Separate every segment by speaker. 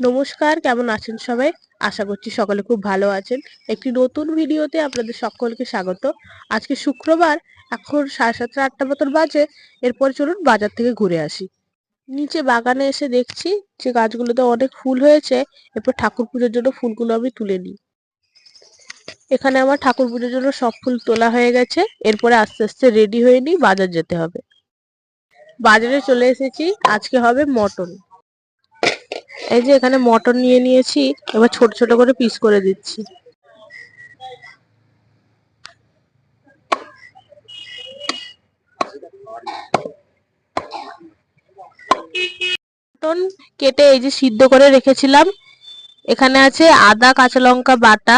Speaker 1: নমস্কার, কেমন আছেন সবাই? আশা করছি সকলে খুব ভালো আছেন। একটি নতুন ভিডিওতে আপনাদের সকলকে স্বাগত। আজকে শুক্রবার, এখন 7:30-8টা মতন বাজে। এরপর চলুন বাজার থেকে ঘুরে আসি। নিচে বাগানে এসে দেখছি যে গাছগুলোতে অনেক ফুল হয়েছে। এরপর ঠাকুর পুজোর জন্য ফুলগুলো আমি তুলে নিই। এখানে আমার ঠাকুর পুজোর জন্য সব ফুল তোলা হয়ে গেছে। এরপরে আস্তে আস্তে রেডি হয়ে নিই, বাজার যেতে হবে। বাজারে চলে এসেছি, আজকে হবে মটন। এই যে এখানে মটন নিয়ে নিয়েছি, এবার ছোট ছোট করে পিস করে দিচ্ছি। মটন কেটে এই যে সিদ্ধ করে রেখেছিলাম। এখানে আছে আদা কাঁচা লঙ্কা বাটা,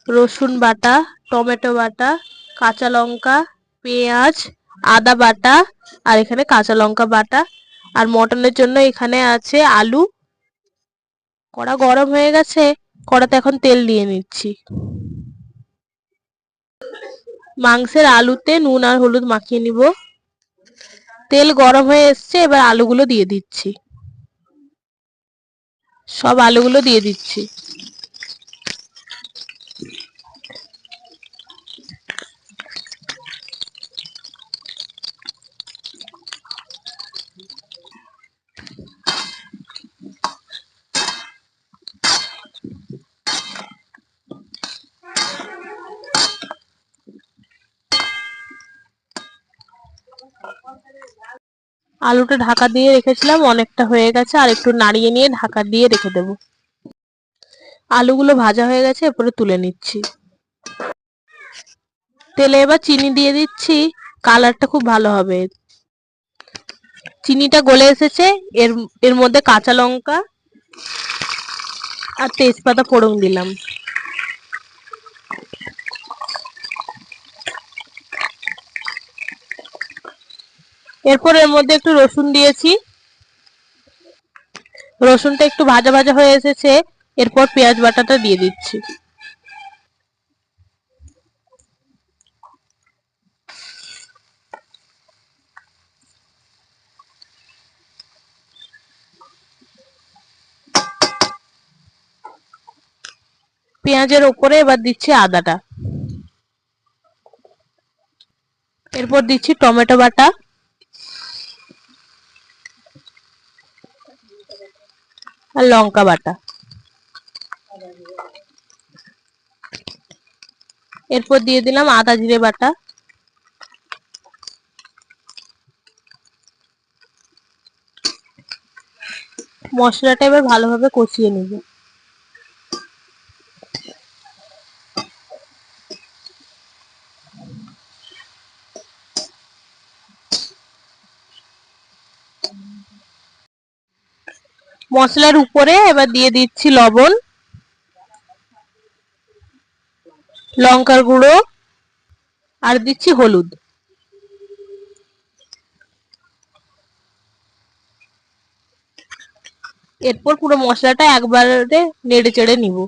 Speaker 1: রসুন বাটা, টমেটো বাটা, কাঁচা লঙ্কা, পেঁয়াজ, আদা বাটা, আর এখানে কাঁচা লঙ্কা বাটা। আর মটনের জন্য এখানে আছে আলু। কড়া গরম হয়ে গেছে, কড়াতে এখন তেল দিয়ে নিচ্ছি। মাংসের আলুতে নুন আর হলুদ মাখিয়ে নিব। তেল গরম হয়ে এসছে, এবার আলুগুলো দিয়ে দিচ্ছি। সব আলুগুলো দিয়ে দিচ্ছি। আলুটা ঢাকা দিয়ে রেখেছিলাম, অনেকটা হয়ে গেছে, আর একটু নাড়িয়ে নিয়ে ঢাকা দিয়ে রেখে দেব। আলুগুলো ভাজা হয়ে গেছে, এরপরে তুলে নিচ্ছি। তেলে এবার চিনি দিয়ে দিচ্ছি, কালারটা খুব ভালো হবে। চিনিটা গলে এসেছে, এর এর মধ্যে কাঁচা লঙ্কা আর তেজপাতা ফোড়ন দিলাম। এরপর এর মধ্যে একটু রসুন দিয়েছি। রসুনটা একটু ভাজা ভাজা হয়ে এসেছে, এরপর পেঁয়াজ বাটাটা দিয়ে দিচ্ছি। পেঁয়াজের ওপরে এবার দিচ্ছি আদাটা। এরপর দিচ্ছি টমেটো বাটা আর লঙ্কা বাটা। এরপর দিয়ে দিলাম আদা জিরে বাটা। মশলাটা এবার ভালোভাবে কষিয়ে নিব। মশলার উপরে এবার দিয়ে দিচ্ছি লবণ, লঙ্কার গুঁড়ো, আর দিচ্ছি হলুদ। এরপর পুরো মশলাটা একবারে নেড়ে চেড়ে নিব।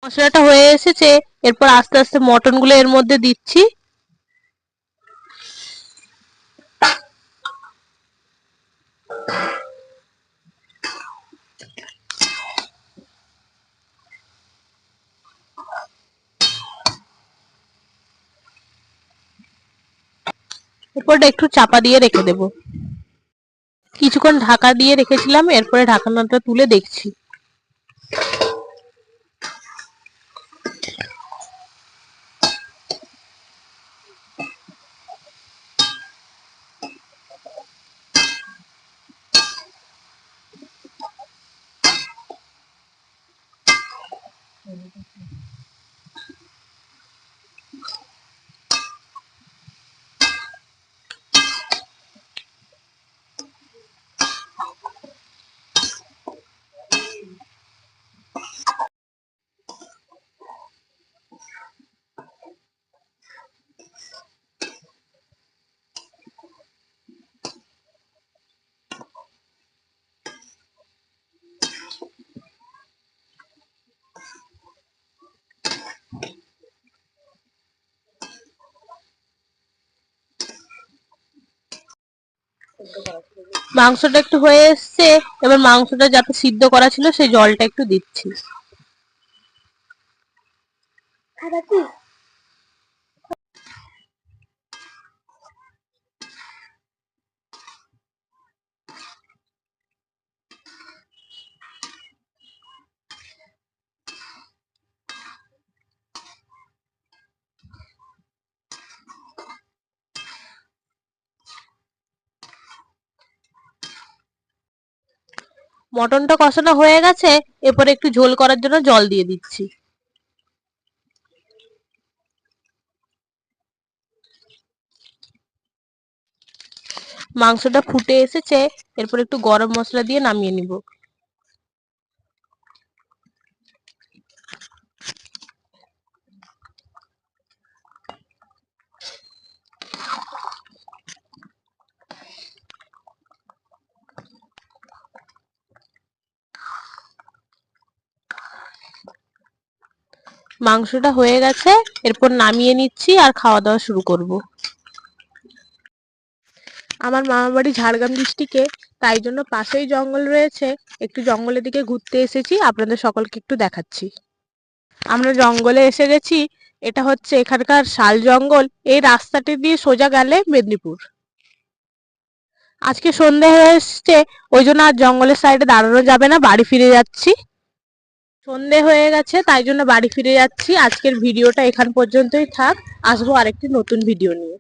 Speaker 1: মশলাটা হয়ে এসেছে, এরপর আস্তে আস্তে মটন গুলো এর মধ্যে দিচ্ছি। এরপর একটু চাপা দিয়ে রেখে দেব। কিছুক্ষণ ঢাকা দিয়ে রেখেছিলাম, এরপরে ঢাকনাটা তুলে দেখছি। মাংসটা একটু হয়ে এসছে, এবার মাংসটা যাতে সিদ্ধ করা ছিল সেই জলটা একটু দিচ্ছি। মটনটা কষানো হয়ে গেছে, এরপরে একটু ঝোল করার জন্য জল দিয়ে দিচ্ছি। মাংসটা ফুটে এসেছে, এরপর একটু গরম মশলা দিয়ে নামিয়ে নিব। মাংসটা হয়ে গেছে, এরপর নামিয়ে নিচ্ছি আর খাওয়া দাওয়া শুরু করব। আমার মামার বাড়ি ঝাড়গ্রাম ডিস্ট্রিক্টে, তাই জন্য পাশেই জঙ্গল রয়েছে। একটু জঙ্গলের দিকে ঘুরতে এসেছি, আপনাদের সকলকে একটু দেখাচ্ছি। আমরা জঙ্গলে এসে গেছি। এটা হচ্ছে এখানকার শাল জঙ্গল। এই রাস্তাটি দিয়ে সোজা গেলে মেদিনীপুর। আজকে সন্ধে হয়ে এসছে, ওই জন্য আর জঙ্গলের সাইডে দাঁড়ানো যাবে না, বাড়ি ফিরে যাচ্ছি। সন্ধে হয়ে গেছে, তাই জন্য বাড়ি ফিরে যাচ্ছি। আজকের ভিডিওটা এখান পর্যন্তই থাক, আসবো আরেকটি নতুন ভিডিও নিয়ে।